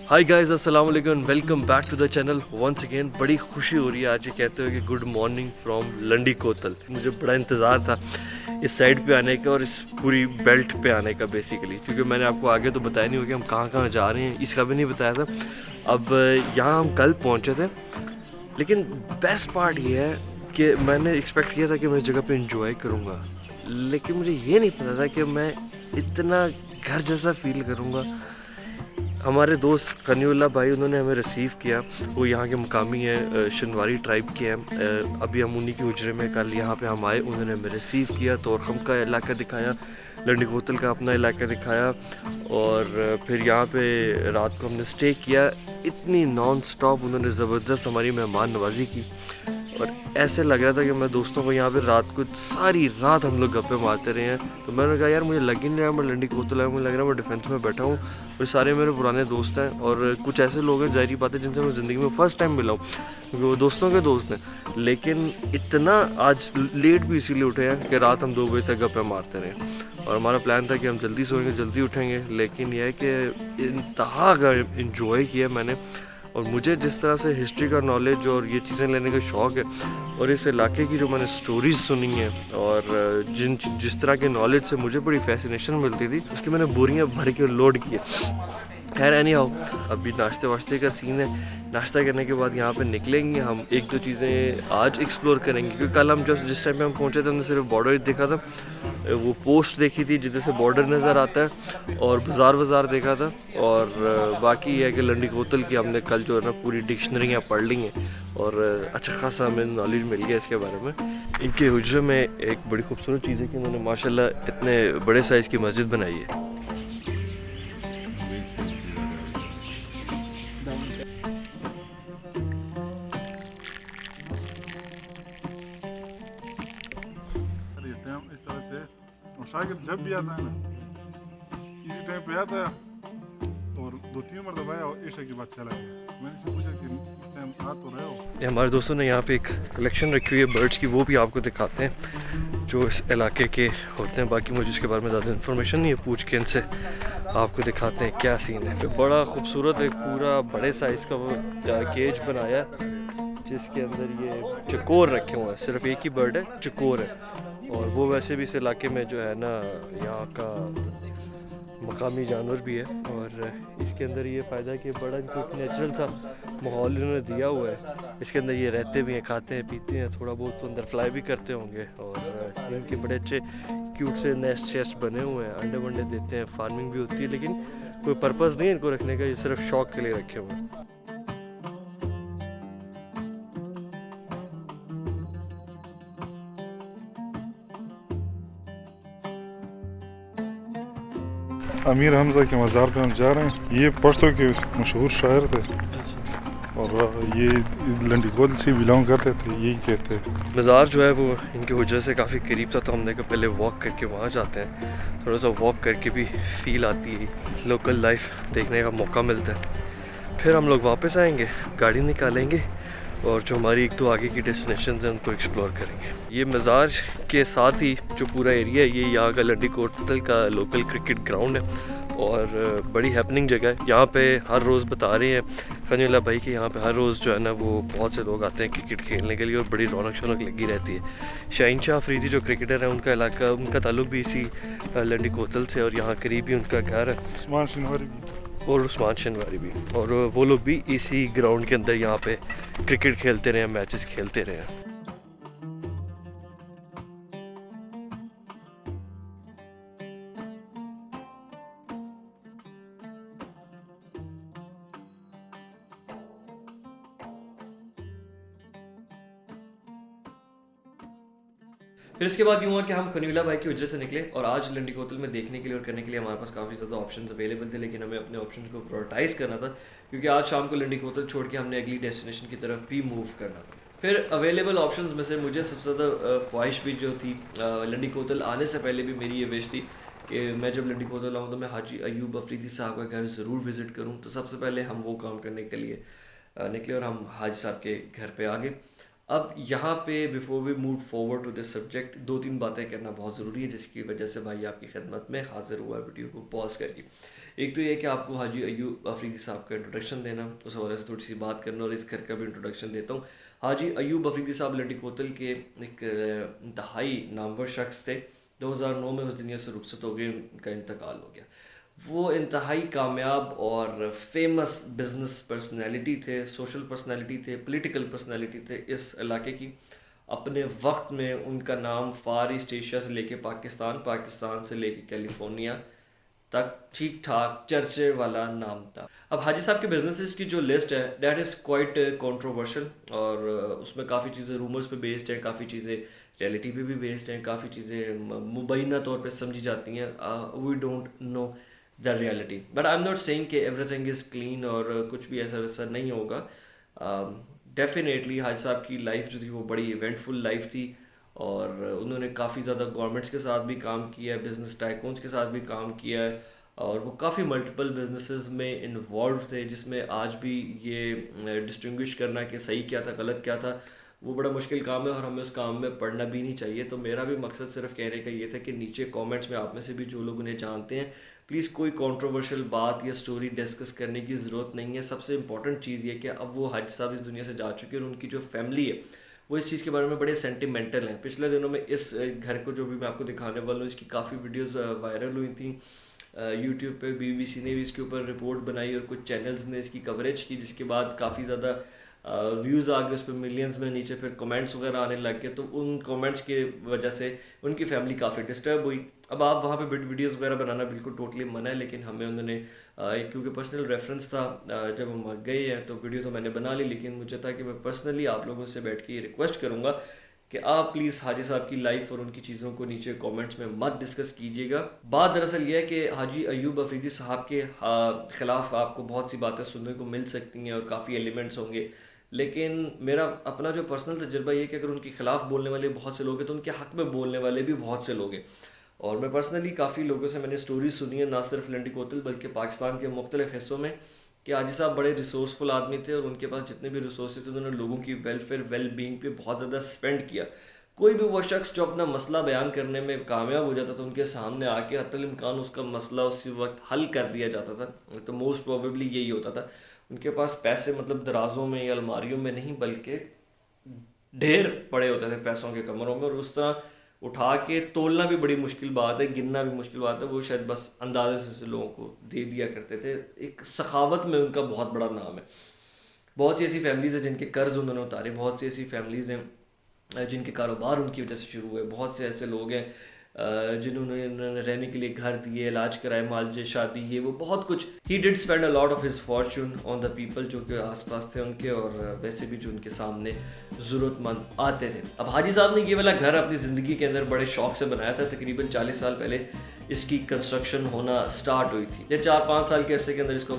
हाय guys, अस्सलाम वालेकुम, welcome back to the channel once again. बड़ी खुशी हो रही है आज ये कहते हुए कि गुड मॉर्निंग फ्रॉम लंडी कोतल। मुझे बड़ा इंतज़ार था इस साइड पे आने का और इस पूरी बेल्ट पे आने का बेसिकली, क्योंकि मैंने आपको आगे तो बताया नहीं हो कि हम कहाँ कहाँ जा रहे हैं, इसका भी नहीं बताया था। अब यहाँ हम कल पहुँचे थे, लेकिन बेस्ट पार्ट ये है कि मैंने एक्सपेक्ट किया था कि मैं इस जगह पे इंजॉय करूँगा, लेकिन मुझे ये नहीं पता था कि मैं इतना घर जैसा फील करूँगा। हमारे दोस्त कनीउल्लाह भाई, उन्होंने हमें रिसीव किया। वो यहाँ के मुकामी हैं, शनवारी ट्राइब के हैं। अभी हम उन्हीं के उजरे में कल यहाँ पे हम आए, उन्होंने हमें रिसीव किया, तोरखम का इलाका दिखाया, लंडी कोतल का अपना इलाका दिखाया, और फिर यहाँ पे रात को हमने स्टे किया। इतनी नॉन स्टॉप उन्होंने ज़बरदस्त हमारी मेहमान नवाजी की, और ऐसे लग रहा था कि मैं दोस्तों को यहाँ पे रात को सारी रात हम लोग गप्पे मारते रहे हैं। तो मैंने कहा यार, मुझे लग ही नहीं रहा मैं लंडी कोतल आया, मुझे लग रहा है मैं डिफेंस में बैठा हूँ। और सारे मेरे पुराने दोस्त हैं, और कुछ ऐसे लोग हैं ज़ाहिर बात है जिनसे मैं ज़िंदगी में फ़र्स्ट टाइम मिला हूँ, क्योंकि वो दोस्तों के दोस्त हैं। लेकिन इतना आज लेट भी इसीलिए उठे हैं कि रात हम 2 बजे तक गप्पे मारते रहे, और हमारा प्लान था कि हम जल्दी सोएंगे जल्दी उठेंगे। लेकिन यह है कि इंतहा का इंजॉय किया मैंने, और मुझे जिस तरह से हिस्ट्री का नॉलेज और ये चीज़ें लेने का शौक़ है, और इस इलाके की जो मैंने स्टोरीज़ सुनी हैं, और जिस तरह के नॉलेज से मुझे बड़ी फैसिनेशन मिलती थी, उसकी मैंने बोरियां भर के लोड किए। खैर एनी हाउ, अभी नाश्ते वाश्ते का सीन है। नाश्ता करने के बाद यहाँ पे निकलेंगे हम, एक दो चीज़ें आज एक्सप्लोर करेंगे, क्योंकि कल हम जिस टाइम पे हम पहुँचे थे हमने सिर्फ बॉर्डर देखा था, वो पोस्ट देखी थी जिधर से बॉर्डर नज़र आता है, और बाज़ार देखा था। और बाकी ये है कि लंडी कोतल की हमने कल जो है ना पूरी डिक्शनरियाँ पढ़ ली हैं, और अच्छा खासा हमें नॉलेज मिल गया इसके बारे में। इनके हुजरे में एक बड़ी खूबसूरत चीज़ है कि उन्होंने माशाल्लाह इतने बड़े साइज़ की मस्जिद बनाई है। टाइम इस तरह से, और शागिर्द जब भी आता है ना इसी टाइम पे आता है, और 2-3 मरतबा आया और ईशा के बाद चला गया। मैंने इससे पूछा कि इस टाइम आ तो रहे हो। हमारे दोस्तों ने यहाँ पे एक कलेक्शन रखी हुई है बर्ड्स की, वो भी आपको दिखाते हैं जो इस इलाके के होते हैं। बाकी मुझे इसके बारे में ज़्यादा इन्फॉर्मेशन नहीं है, पूछ के इनसे आपको दिखाते हैं क्या सीन है। बड़ा खूबसूरत एक पूरा बड़े साइज़ का वो केज बनाया है, जिसके अंदर ये चकोर रखे हुए हैं। सिर्फ एक ही बर्ड है, चकोर है, और वो वैसे भी इस इलाके में जो है ना यहाँ का मकामी जानवर भी है। और इसके अंदर ये फ़ायदा है कि बड़ा इनको एक नेचुरल सा माहौल इन्होंने दिया हुआ है। इसके अंदर ये रहते भी हैं, खाते हैं, पीते हैं, थोड़ा बहुत तो अंदर फ्लाई भी करते होंगे, और इनके बड़े अच्छे क्यूट से नेस्ट शेस्ट बने हुए हैं, अंडे वंडे देते हैं, फार्मिंग भी होती है, लेकिन कोई पर्पज़ नहीं है इनको रखने का, ये सिर्फ शौक़ के लिए रखे हुए हैं। अमीर हमज़ा के मज़ार पे हम जा रहे हैं। ये पश्तो के मशहूर शायर थे, और ये लंडी कोतल से बिलोंग करते थे, यही कहते हैं। मज़ार जो है वो इनके हुजरे से काफ़ी करीब था, तो हमने कहा पहले वॉक करके वहाँ जाते हैं, थोड़ा सा वॉक करके भी फील आती है, लोकल लाइफ देखने का मौका मिलता है। फिर हम लोग वापस आएंगे, गाड़ी निकालेंगे, और जो हमारी एक दो आगे की डेस्टिनेशन हैं उनको एक्सप्लोर करेंगे। ये मज़ार के साथ ही जो पूरा एरिया है, ये यहाँ का लंडी कोतल का लोकल क्रिकेट ग्राउंड है, और बड़ी हैपनिंग जगह है। यहाँ पे हर रोज़ बता रहे हैं कनीउल्लाह भाई कि यहाँ पे हर रोज़ जो है ना वो बहुत से लोग आते हैं क्रिकेट खेलने के लिए, और बड़ी रौनक शौनक लगी रहती है। शाहीन शाह अफरीदी जो क्रिकेटर है, उनका इलाका, उनका ताल्लुक भी इसी लंडी कोतल से, और यहाँ करीब ही उनका घर है, उस्मान शनवारी भी, और उस्मान शनवारी भी, और वो लोग भी इसी ग्राउंड के अंदर यहाँ पे क्रिकेट खेलते रहे हैं, मैचेस खेलते रहे हैं। फिर इसके बाद यूँ हुआ कि हम कनीउल्लाह भाई की वजह से निकले, और आज लंडी कोतल में देखने के लिए और करने के लिए हमारे पास काफ़ी ज़्यादा ऑप्शंस अवेलेबल थे, लेकिन हमें अपने ऑप्शन को प्रायोरिटाइज़ करना था, क्योंकि आज शाम को लंडी कोतल छोड़ के हमने अगली डेस्टिनेशन की तरफ भी मूव करना था। फिर अवेलेबल ऑप्शंस में से मुझे सबसे ज़्यादा ख्वाहिश भी जो थी, लंडी कोतल आने से पहले भी मेरी ये विश थी कि मैं जब लंडी कोतल आऊँ तो मैं हाजी अयूब अफरीदी साहब का घर ज़रूर विज़िट करूँ। तो सबसे पहले हम वो काम करने के लिए निकले, और हम हाजी साहब के घर पे आ गए। अब यहाँ पे before we move forward to this subject, 2-3 बातें करना बहुत ज़रूरी है, जिसकी वजह से भाई आपकी खिदमत में हाजिर हुआ वीडियो को पॉज करके। एक तो ये कि आपको हाजी अयूब अफरीदी साहब का इंट्रोडक्शन देना, उस हवाले से थोड़ी सी बात करना, और इस घर का भी इंट्रोडक्शन देता हूँ। हाजी अयूब अफरीदी साहब लंडी कोतल के एक इंतहाई नामवर शख्स थे। 2009 में उस दुनिया से रुखसत हो गई, उनका इंतकाल हो गया। वो इंतहाई कामयाब और फेमस बिजनेस पर्सनैलिटी थे, सोशल पर्सनैलिटी थे, पॉलिटिकल पर्सनैलिटी थे इस इलाके की। अपने वक्त में उनका नाम फार ईस्ट एशिया से लेके पाकिस्तान, पाकिस्तान से लेके कैलिफोर्निया तक ठीक ठाक चर्चे वाला नाम था। अब हाजी साहब के बिजनेसेस की जो लिस्ट है दैट इज़ क्वाइट कंट्रोवर्शियल, और उसमें काफ़ी चीज़ें रूमर्स पे बेस्ड हैं, काफ़ी चीज़ें रियलिटी पे भी बेस्ड हैं, काफ़ी चीज़ें मुबैना तौर पे समझी जाती हैं। We don't know the reality, but I am not saying कि एवरीथिंग इज़ क्लीन और कुछ भी ऐसा वैसा नहीं होगा। डेफिनेटली हाजी साहब की लाइफ जो थी वो बड़ी इवेंटफुल लाइफ थी, और उन्होंने काफ़ी ज़्यादा गवर्नमेंट्स के साथ भी काम किया है, बिजनेस टाइकून्स के साथ भी काम किया है, और वो काफ़ी मल्टीपल बिजनेसेस में इन्वॉल्व थे, जिसमें आज भी ये डिस्टिंग्विश करना कि सही क्या था गलत क्या था वो बड़ा मुश्किल काम है, और हमें उस काम में पढ़ना भी नहीं चाहिए। तो मेरा भी मकसद सिर्फ कहने का ये था कि नीचे कमेंट्स में आप में से भी जो लोग उन्हें जानते हैं, प्लीज़ कोई कंट्रोवर्शियल बात या स्टोरी डिस्कस करने की ज़रूरत नहीं है। सबसे इंपॉर्टेंट चीज़ ये कि अब वो हाजी साहब इस दुनिया से जा चुके हैं, और उनकी जो फैमिली है वो इस चीज़ के बारे में बड़े सेंटिमेंटल हैं। पिछले दिनों में इस घर को जो भी मैं आपको दिखाने वाला हूँ, इसकी काफ़ी वीडियोस वायरल हुई थी यूट्यूब पे। BBC ने भी इसके ऊपर रिपोर्ट बनाई और कुछ चैनल्स ने इसकी कवरेज की, जिसके बाद काफ़ी ज़्यादा व्यूज़ आ गए उस पर मिलियंस में, नीचे फिर कमेंट्स वगैरह आने लग गए। तो उन कमेंट्स की वजह से उनकी फैमिली काफ़ी डिस्टर्ब हुई। अब आप वहाँ पे वीडियोस वगैरह बनाना बिल्कुल टोटली मना है, लेकिन हमें उन्होंने क्योंकि पर्सनल रेफरेंस था, जब हम गए हैं तो वीडियो तो मैंने बना ली, लेकिन मुझे था कि मैं पर्सनली आप लोगों से बैठ के ये रिक्वेस्ट करूँगा कि आप प्लीज़ हाजी साहब की लाइफ और उनकी चीज़ों को नीचे कमेंट्स में मत डिस्कस कीजिएगा। बात दरअसल ये है कि हाजी अयूब अफरीदी साहब के ख़िलाफ़ आपको बहुत सी बातें सुनने को मिल सकती हैं और काफ़ी एलिमेंट्स होंगे, लेकिन मेरा अपना जो पर्सनल तजुर्बा ये है कि अगर उनके खिलाफ बोलने वाले बहुत से लोग हैं तो उनके हक़ में बोलने वाले भी बहुत से लोग हैं। और मैं पर्सनली काफ़ी लोगों से मैंने स्टोरी सुनी है, ना सिर्फ लंडी कोतल बल्कि पाकिस्तान के मुख्तलिफ हिस्सों में, कि हाजी साहब बड़े रिसोर्सफुल आदमी थे, और उनके पास जितने भी रिसोर्सेज थे उन्होंने लोगों की वेलफेयर वेल बींग पे बहुत ज़्यादा स्पेंड किया। कोई भी वो शख्स जो अपना मसला बयान करने में कामयाब हो जाता था, उनके सामने आके हत्तल इम्कान उसका मसला उसी वक्त हल कर दिया जाता था। तो मोस्ट प्रोबेबली यही होता था। उनके पास पैसे मतलब दराजों में या अलमारियों में नहीं, बल्कि ढेर पड़े होते थे पैसों के कमरों में, और उस तरह उठा के तोलना भी बड़ी मुश्किल बात है, गिनना भी मुश्किल बात है। वो शायद बस अंदाजे से लोगों को दे दिया करते थे। एक सखावत में उनका बहुत बड़ा नाम है। बहुत सी ऐसी फैमिलीज़ हैं जिनके कर्ज उन्होंने उतारे, बहुत सी ऐसी फैमिलीज़ हैं जिनके कारोबार उनकी वजह से शुरू हुए, बहुत से ऐसे लोग हैं जिन्होंने रहने के लिए घर दिए, इलाज कराए, मालजे, शादी, ये वो बहुत कुछ। He did spend a lot of his Fortune on the people जो कि आसपास थे उनके, और वैसे भी जो उनके सामने ज़रूरतमंद आते थे। अब हाजी साहब ने ये वाला घर अपनी ज़िंदगी के अंदर बड़े शौक से बनाया था। तकरीबन 40 साल पहले इसकी कंस्ट्रक्शन होना स्टार्ट हुई थी। ये 4-5 साल के अरसे के अंदर इसको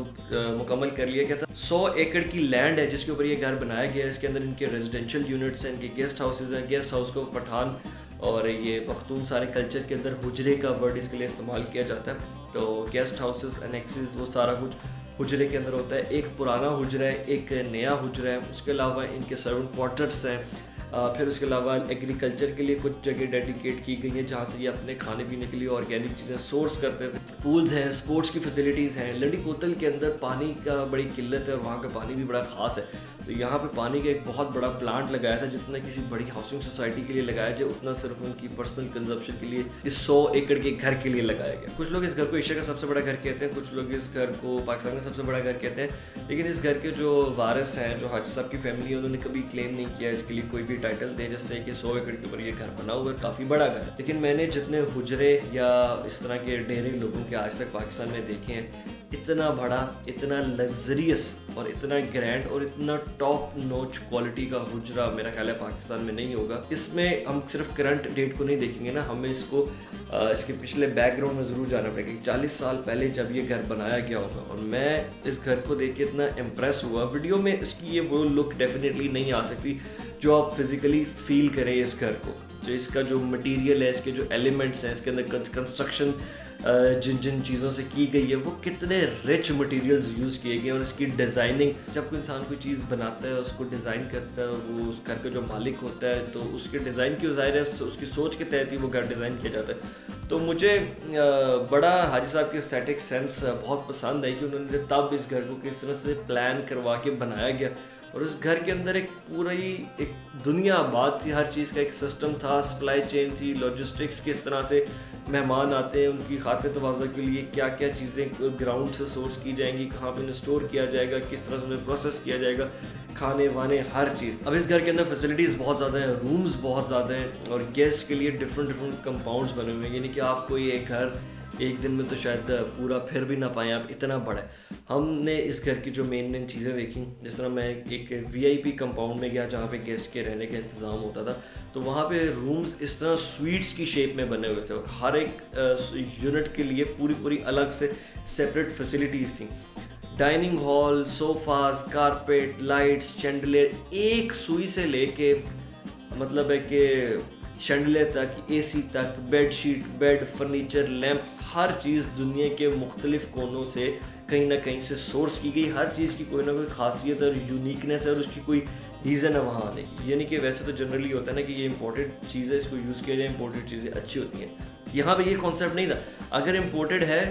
मुकम्मल कर लिया गया था। 100 एकड़ की लैंड है जिसके ऊपर ये घर बनाया गया है। इसके अंदर इनके रेजिडेंशियल यूनिट्स हैं, इनके गेस्ट हाउसेज हैं। गेस्ट हाउस को पठान और ये पख्तून सारे कल्चर के अंदर हुजरे का वर्ड इसके लिए इस्तेमाल किया जाता है। तो गेस्ट हाउसेस, एनेक्सेस, वो सारा कुछ हुजरे के अंदर होता है। एक पुराना हुजरा है, एक नया हुजरा है। उसके अलावा इनके सर्वेंट क्वार्टर्स हैं। फिर उसके अलावा एग्रीकल्चर के लिए कुछ जगह डेडिकेट की गई है जहाँ से ये अपने खाने पीने के लिए ऑर्गेनिक चीज़ें सोर्स करते थे। पूल्स हैं, स्पोर्ट्स की फैसिलिटीज़ हैं। लंडी कोतल के अंदर पानी का बड़ी किल्लत है और वहाँ का पानी भी बड़ा ख़ास है। तो यहाँ पे पानी का एक बहुत बड़ा प्लांट लगाया था, जितना किसी बड़ी हाउसिंग सोसाइटी के लिए लगाया जाए उतना सिर्फ उनकी पर्सनल कंजप्शन के लिए इस 100 एकड़ के घर के लिए लगाया गया। कुछ लोग इस घर को एशिया का सबसे बड़ा घर कहते हैं, कुछ लोग इस घर को पाकिस्तान का सबसे बड़ा घर कहते हैं। लेकिन इस घर के जो वारिस हैं, जो हाजी साहब की फैमिली है, उन्होंने कभी क्लेम नहीं किया इसके लिए कोई भी टाइटल दे, जिससे कि 100 एकड़ के ऊपर ये घर बना हुआ है, काफ़ी बड़ा घर। लेकिन मैंने जितने हुजरे या इस तरह के डेरे लोगों के आज तक पाकिस्तान में देखे हैं, इतना बड़ा, इतना लग्जरियस और इतना ग्रैंड और इतना टॉप नॉच क्वालिटी का हुजरा मेरा ख्याल है पाकिस्तान में नहीं होगा। इसमें हम सिर्फ करंट डेट को नहीं देखेंगे ना, हमें इसको इसके पिछले बैकग्राउंड में ज़रूर जाना पड़ेगा। 40 साल पहले जब ये घर बनाया गया होगा, और मैं इस घर को देख के इतना इम्प्रेस हुआ। वीडियो में इसकी ये वो लुक डेफिनेटली नहीं आ सकती जो आप फिज़िकली फील करें इस घर को। जो इसका जो मटेरियल है, इसके जो एलिमेंट्स हैं, इसके अंदर कंस्ट्रक्शन जिन जिन चीज़ों से की गई है वो कितने रिच मटेरियल्स यूज़ किए गए और इसकी डिज़ाइनिंग, जब कोई इंसान कोई चीज़ बनाता है उसको डिज़ाइन करता है, वो उस घर का जो मालिक होता है तो उसके डिज़ाइन की ज़ाहिर है उसकी सोच के तहत ही वो घर डिज़ाइन किया जाता है। तो मुझे बड़ा हाजी साहब की एस्थेटिक सेंस बहुत पसंद आई कि उन्होंने तब इस घर को किस तरह से प्लान करवा के बनाया गया और उस घर के अंदर एक पूरा ही एक दुनिया आबाद थी, हर चीज़ का एक सिस्टम था, सप्लाई चेन थी, लॉजिस्टिक्स किस तरह से मेहमान आते हैं उनकी खातिर तवाज़ा के लिए क्या क्या चीज़ें ग्राउंड से सोर्स की जाएंगी, कहाँ पे उन्हें स्टोर किया जाएगा, किस तरह से उन्हें प्रोसेस किया जाएगा, खाने वाने हर चीज़। अब इस घर के अंदर फैसिलिटीज़ बहुत ज़्यादा हैं, रूम्स बहुत ज़्यादा हैं और गेस्ट के लिए डिफरेंट कंपाउंड्स बने हुए हैं, यानी कि आपको ये घर एक दिन में तो शायद पूरा फिर भी ना पाएँ आप, इतना बड़ा है। हमने इस घर की जो मेन चीज़ें देखी, जिस तरह मैं एक VIP कंपाउंड में गया जहाँ पे गेस्ट के रहने का इंतज़ाम होता था, तो वहाँ पे रूम्स इस तरह स्वीट्स की शेप में बने हुए थे और हर एक यूनिट के लिए पूरी अलग से सेपरेट फैसिलिटीज़ थी। Dining hall, sofas, carpet, lights, chandelier, एक सुई से लेके मतलब है कि शैंडलियर तक, AC तक, बेडशीट, बेड, फर्नीचर, लैंप, हर चीज़ दुनिया के मुख्तलिफ कोनों से कहीं ना कहीं से सोर्स की गई। हर चीज़ की कोई ना कोई खासियत और यूनिकनेस है और उसकी कोई रीज़न है वहाँ आने की। यानी कि वैसे तो जनरली होता है ना कि ये इंपोर्टेड चीज़ है, इसको यूज़ किया जाए, इंपोर्टेड चीज़ें अच्छी होती हैं। यहाँ पे ये कॉन्सेप्ट नहीं था, अगर इंपोर्टेड है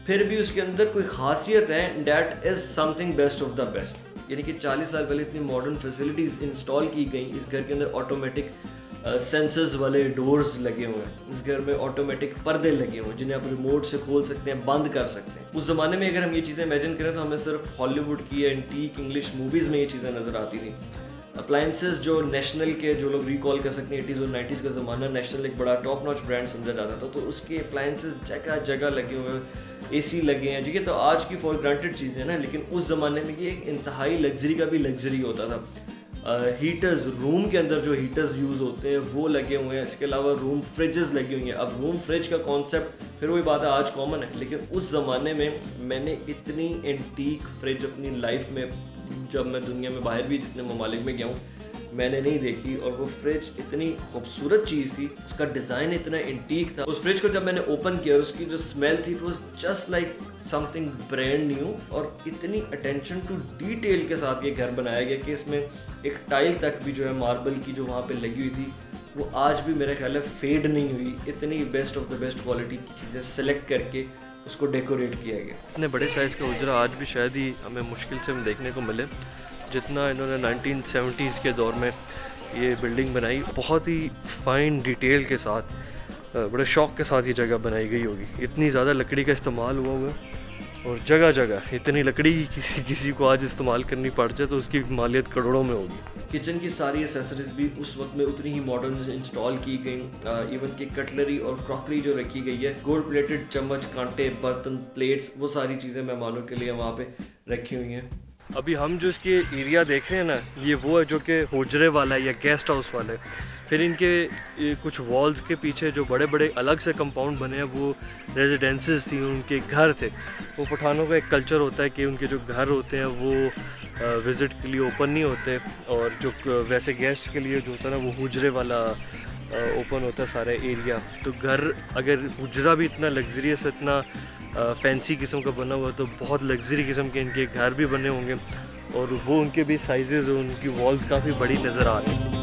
फिर भी उसके अंदर कोई खासियत है, that is something best of the best. यानी कि 40 साल पहले इतनी मॉडर्न फैसिलिटीज़ इंस्टॉल की गई, इस घर के अंदर ऑटोमेटिक सेंसर्स वाले डोर्स लगे हुए हैं, इस घर में ऑटोमेटिक पर्दे लगे हुए हैं जिन्हें आप रिमोट से खोल सकते हैं, बंद कर सकते हैं। उस ज़माने में अगर हम ये चीज़ें इमेजिन करें तो हमें सिर्फ हॉलीवुड की एंटीक इंग्लिश मूवीज़ में ये चीज़ें नज़र आती थी। अप्लाइंसेस जो नेशनल के, जो लोग रिकॉल कर सकते हैं 80s और 90s का ज़माना, नेशनल एक बड़ा टॉप नॉच ब्रांड समझा जाता था, तो उसके अप्लाइंसेस जगह जगह लगे हुए हैं, AC लगे हैं। ये तो आज की फॉर ग्रांटेड चीज़ें हैं ना, लेकिन उस ज़माने में ये एक इंतहाई लग्जरी का भी लग्जरी होता था। हीटर्स, रूम के अंदर जो हीटर्स यूज़ होते हैं वो लगे हुए हैं। इसके अलावा रूम फ्रिजेस लगी हुई हैं। अब रूम फ्रिज का कॉन्सेप्ट फिर वही बात है, आज कॉमन है, लेकिन उस ज़माने में मैंने इतनी एंटीक फ्रिज अपनी लाइफ में, जब मैं दुनिया में बाहर भी जितने ममालिक में गया हूँ, मैंने नहीं देखी। और वो फ्रिज इतनी खूबसूरत चीज़ थी, उसका डिज़ाइन इतना एंटीक था। उस फ्रिज को जब मैंने ओपन किया, उसकी जो स्मेल थी, it was just like something brand new. और इतनी अटेंशन टू डिटेल के साथ ये घर बनाया गया कि इसमें एक टाइल तक भी जो है मार्बल की जो वहाँ पे लगी हुई थी, वो आज भी मेरा ख्याल है फेड नहीं हुई। इतनी best of the best quality की चीज़ें सेलेक्ट करके उसको डेकोरेट किया गया। इतने बड़े साइज़ का उजरा आज भी शायद ही हमें मुश्किल से देखने को मिले, जितना इन्होंने 1970s के दौर में ये बिल्डिंग बनाई। बहुत ही फाइन डिटेल के साथ, बड़े शौक़ के साथ ये जगह बनाई गई होगी। इतनी ज़्यादा लकड़ी का इस्तेमाल हुआ हुआ है और जगह जगह इतनी लकड़ी किसी को आज इस्तेमाल करनी पड़ जाए तो उसकी मालियत करोड़ों में होगी। किचन की सारी एसेसरीज भी उस वक्त में उतनी ही मॉडर्न इंस्टॉल की गई। इवन की कटलरी और क्रॉकरी जो रखी गई है, गोल्ड प्लेटेड चम्मच, कांटे, बर्तन, प्लेट्स, वो सारी चीज़ें मेहमानों के लिए वहाँ पे रखी हुई हैं। अभी हम जो इसके एरिया देख रहे हैं ना, ये वो है जो कि हुजरे वाला है या गेस्ट हाउस वाला है। फिर इनके कुछ वॉल्स के पीछे जो बड़े बड़े अलग से कंपाउंड बने हैं वो रेजिडेंसेस थी, उनके घर थे। वो पठानों का एक कल्चर होता है कि उनके जो घर होते हैं वो विज़िट के लिए ओपन नहीं होते, और जो वैसे गेस्ट के लिए जो होता है ना वो हुजरे वाला ओपन होता है सारा एरिया। तो घर अगर हुजरा भी इतना लग्जरियस, इतना फैंसी किस्म का बना हुआ, तो बहुत लग्जरी किस्म के इनके घर भी बने होंगे और वो उनके भी साइजेज़, उनकी वॉल्स काफ़ी बड़ी नज़र आ रही हैं।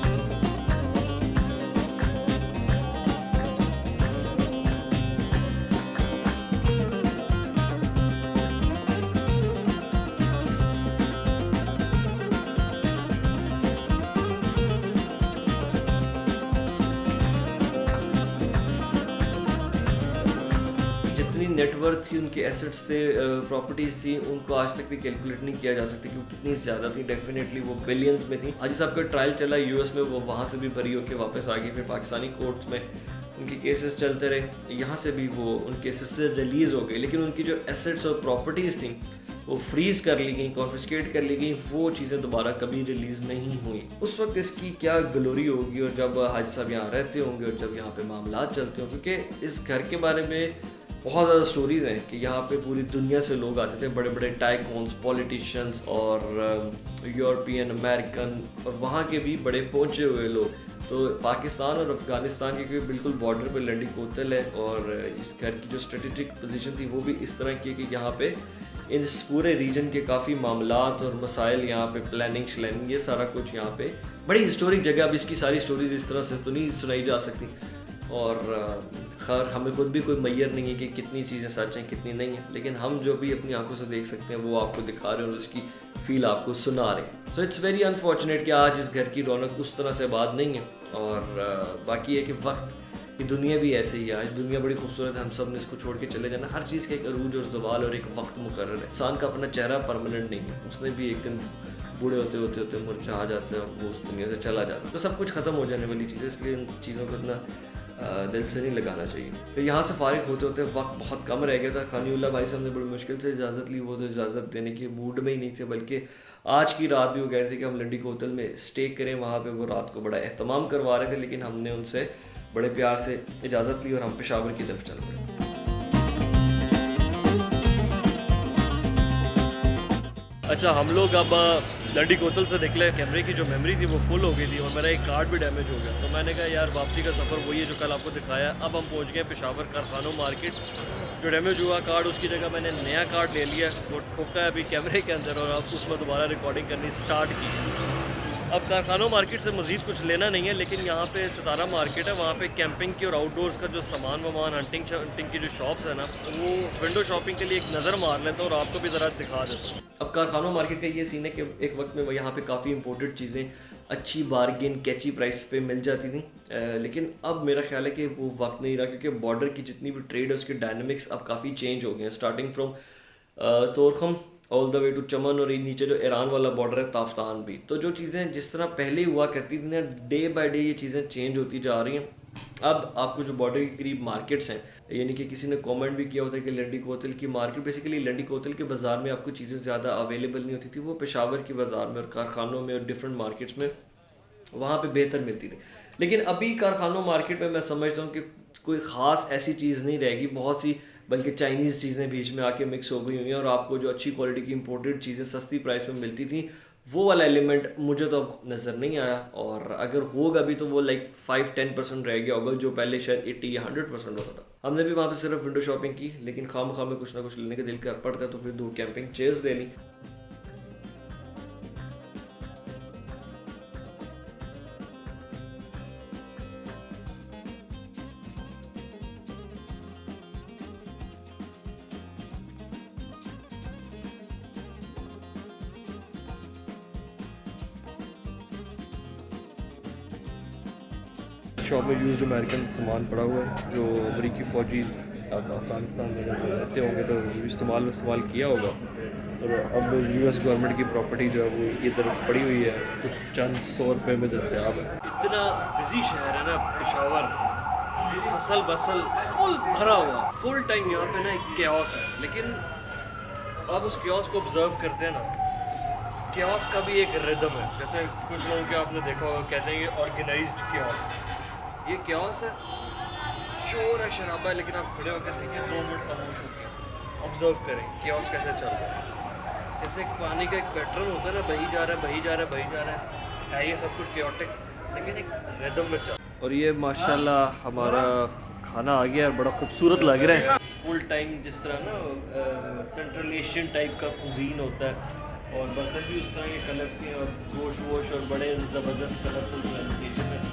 नेटवर्थ थी, उनके एसेट्स थे, प्रॉपर्टीज़ थी, उनको आज तक भी कैलकुलेट नहीं किया जा सकती क्योंकि कितनी ज़्यादा थी। डेफिनेटली वो बिलियंस में थी। हाजी साहब का ट्रायल चला US में, वो वहाँ से भी बरी होकर वापस आ गए। फिर पाकिस्तानी कोर्ट्स में उनके केसेस चलते रहे, यहाँ से भी वो उन केसेस से रिलीज़ हो गए, लेकिन उनकी जो एसेट्स और प्रॉपर्टीज़ थी वो फ्रीज़ कर ली गई, कॉन्फिस्केट कर ली गई। वो चीज़ें दोबारा कभी रिलीज़ नहीं हुई। उस वक्त इसकी क्या ग्लोरी होगी, और जब हाजी साहब यहाँ रहते होंगे और जब यहाँ पे मामला चलते होंगे, क्योंकि इस घर के बारे में बहुत ज़्यादा स्टोरीज़ हैं कि यहाँ पे पूरी दुनिया से लोग आते थे, बड़े बड़े टाइकॉन्स, पॉलिटिशियंस और यूरोपियन, अमेरिकन और वहाँ के भी बड़े पहुँचे हुए लोग। तो पाकिस्तान और अफ़गानिस्तान के बिल्कुल बॉर्डर पे लंडी कोतल है और इस घर की जो स्ट्रेटेजिक पोजीशन थी वो भी इस तरह की है कि यहाँ पे इस पूरे रीजन के काफ़ी मामलात और मसाइल, यहाँ पे प्लानिंग श्लैनिंग, ये सारा कुछ यहाँ पे बड़ी हिस्टोरिक जगह। अब इसकी सारी स्टोरीज इस तरह से तो नहीं सुनाई जा सकती और खैर हमें खुद भी कोई मैयर नहीं है कि कितनी चीज़ें सच हैं कितनी नहीं है, लेकिन हम जो भी अपनी आंखों से देख सकते हैं वो आपको दिखा रहे हैं और उसकी फील आपको सुना रहे हैं। सो इट्स वेरी अनफॉर्चुनेट कि आज इस घर की रौनक उस तरह से बात नहीं है और बाकी है कि वक्त की दुनिया भी ऐसे ही है। आज दुनिया बड़ी खूबसूरत है, हम सब ने इसको छोड़ के चले जाना। हर चीज़ का एक अरूज और जवाल और एक वक्त मुकर्रर है। इंसान का अपना चेहरा परमानेंट नहीं है, उसने भी एक दिन बूढ़े होते होते होते मुरझा जाता है, वो उस दुनिया से चला जाता है। तो सब कुछ ख़त्म हो जाने वाली चीज़ है, इसलिए उन चीज़ों को इतना दिल से नहीं लगाना चाहिए। तो यहाँ से फारिग होते होते वक्त बहुत कम रह गया था। खानीउल्लाह भाई से हमने बड़ी मुश्किल से इजाज़त ली, वो तो इजाज़त देने के मूड में ही नहीं थे, बल्कि आज की रात भी वो कह रहे थे कि हम लंडी कोतल में स्टे करें। वहाँ पे वो रात को बड़ा एहतमाम करवा रहे थे, लेकिन हमने उनसे बड़े प्यार से इजाज़त ली और हम पेशावर की तरफ चल पड़े। अच्छा, हम लोग अब लंडी कोतल से निकले। कैमरे की जो मेमोरी थी वो फुल हो गई थी और मेरा एक कार्ड भी डैमेज हो गया। तो मैंने कहा यार वापसी का सफ़र वही है जो कल आपको दिखाया। अब हम पहुंच गए पेशावर कारखानों मार्केट। जो डैमेज हुआ कार्ड, उसकी जगह मैंने नया कार्ड ले लिया, वो ठोका है अभी कैमरे के अंदर और अब उसमें दोबारा रिकॉर्डिंग करनी स्टार्ट की। अब कारखानों मार्केट से मज़ीद कुछ लेना नहीं है, लेकिन यहाँ पे सितारा मार्केट है, वहाँ पे कैंपिंग की और आउटडोर्स का जो सामान वामान, हंटिंग की जो शॉप्स है ना, वो विंडो शॉपिंग के लिए एक नज़र मार लेता हूँ और आपको भी ज़रा दिखा देता हूँ। अब कारखानों मार्केट का ये सीन है कि एक वक्त में यहाँ पे काफ़ी इंपोर्टेड चीज़ें अच्छी बार्गेन कैची प्राइस पे मिल जाती थी, लेकिन अब मेरा ख्याल है कि वो वक्त नहीं रहा, क्योंकि बॉर्डर की जितनी भी ट्रेड है उसके डायनामिक्स अब काफ़ी चेंज हो गए हैं, starting from Torkham all the way to Chaman और नीचे जो ईरान वाला बॉर्डर है ताफ्तान भी। तो जो चीज़ें जिस तरह पहले हुआ करती थी ना, डे बाय डे ये चीज़ें चेंज होती जा रही हैं। अब आपको जो बॉर्डर के करीब मार्केट्स हैं, यानी कि किसी ने कमेंट भी किया होता है कि लंडी कोतल की मार्केट, बेसिकली लंडी कोतल के बाज़ार में आपको चीज़ें ज़्यादा अवेलेबल नहीं होती थी, वो पेशावर की बाज़ार में और कारखानों में और डिफरेंट मार्केट्स में वहाँ पे बेहतर मिलती थी। लेकिन अभी कारखानों मार्केट में मैं समझता हूँ कि कोई ख़ास ऐसी चीज़ नहीं रहेगी, बहुत सी बल्कि चाइनीज़ चीज़ें बीच में आके मिक्स हो गई हुई हैं और आपको जो अच्छी क्वालिटी की इंपोर्टेड चीज़ें सस्ती प्राइस में मिलती थी, वो वाला एलिमेंट मुझे तो अब नज़र नहीं आया। और अगर होगा भी तो वो लाइक 5-10% रह गया होगा, जो पहले शायद 80 या 100% होता था। हमने भी वहाँ पे सिर्फ विंडो शॉपिंग की, लेकिन खाम में कुछ ना कुछ लेने का दिल कर पड़ता है, तो फिर 2 कैंपिंग चेयर्स ले ली। शॉप में यूज़ अमेरिकन सामान पड़ा हुआ है, जो अमरीकी फ़ौजी अब अफ़गानिस्तान में जब रहते होंगे तो इस्तेमाल किया होगा। और अब यूएस गवर्नमेंट की प्रॉपर्टी जो है वो इधर पड़ी हुई है, कुछ चंद 100 रुपये में दस्तयाब है। इतना बिजी शहर है ना पेशावर, हसल बसल फुल भरा हुआ, फुल टाइम यहाँ पे ना एक क्यास है। लेकिन आप उस क्यास को ऑब्जर्व करते हैं ना, क्यास का भी एक रिदम है। जैसे कुछ लोगों के आपने देखा होगा, कहते हैं ये ऑर्गेनाइज्ड क्यास, ये क्यास है, शोर है, शराबा है, लेकिन आप खड़े होकर देखिए 2 मिनट खामोश हो गए, ऑब्जर्व करें क्यास कैसे चल रहा है। जैसे एक पानी का एक पैटर्न होता है ना, बही जा रहा है बही जा रहा है बही जा रहा है ये सब कुछ क्योटिक, लेकिन एक रिदम में चल। और ये माशाल्लाह हमारा खाना आ गया और बड़ा खूबसूरत लग रहा है। फुल टाइम जिस तरह ना सेंट्रल एशियन टाइप का कुजीन होता है, और बर्तन भी उस तरह के कलर के और गोश वोश और बड़े ज़बरदस्त कलरफुल प्रेजेंटेशन है।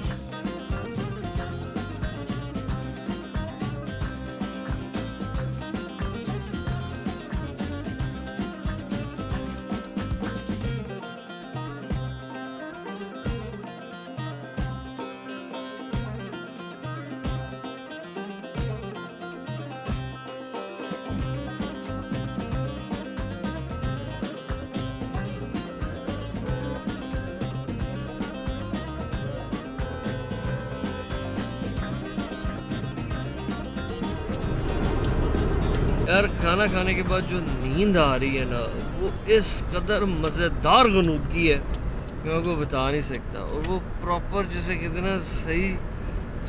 यार खाना खाने के बाद जो नींद आ रही है ना, वो इस कदर मज़ेदार गनूदगी है मैं आपको बता नहीं सकता, और वो प्रॉपर जिसे कहते हैं ना सही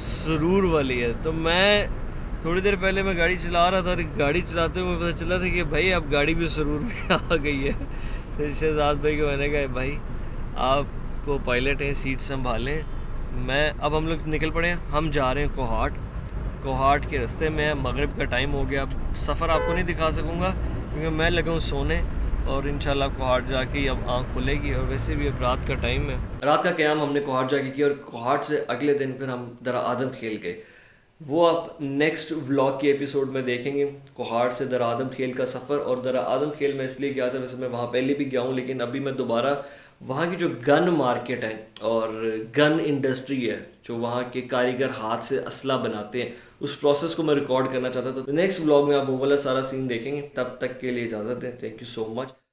सुरूर वाली है। तो मैं थोड़ी देर पहले मैं गाड़ी चला रहा था और गाड़ी चलाते हुए पता चला था कि भाई अब गाड़ी भी सुरूर में आ गई है। फिर शहजाद भाई को मैंने कहा भाई आपको पायलट है, सीट संभालें। अब हम लोग निकल पड़े हैं, हम जा रहे हैं कोहाट के रास्ते में। मगरिब का टाइम हो गया, सफ़र आपको नहीं दिखा सकूँगा क्योंकि मैं लगा हूँ सोने, और इंशाल्लाह कोहाट जाके ही अब आँख खुलेगी। और वैसे भी अब रात का टाइम है। रात का क़याम हमने कोहाट जाके किया, और कोहाट से अगले दिन फिर हम दरा आदम खेल गए। वो आप नेक्स्ट व्लॉग के एपिसोड में देखेंगे, कोहाट से दरा आदम खेल का सफ़र। और दरा आदम खेल मैं इसलिए गया था, वैसे मैं वहाँ पहले भी गया हूँ, लेकिन अभी मैं दोबारा वहाँ की जो गन मार्केट है और गन इंडस्ट्री है, जो वहाँ के कारीगर हाथ से असला बनाते हैं, उस प्रोसेस को मैं रिकॉर्ड करना चाहता था। तो नेक्स्ट व्लॉग में आप वो वाला सारा सीन देखेंगे। तब तक के लिए इजाज़त दें। Thank you so much.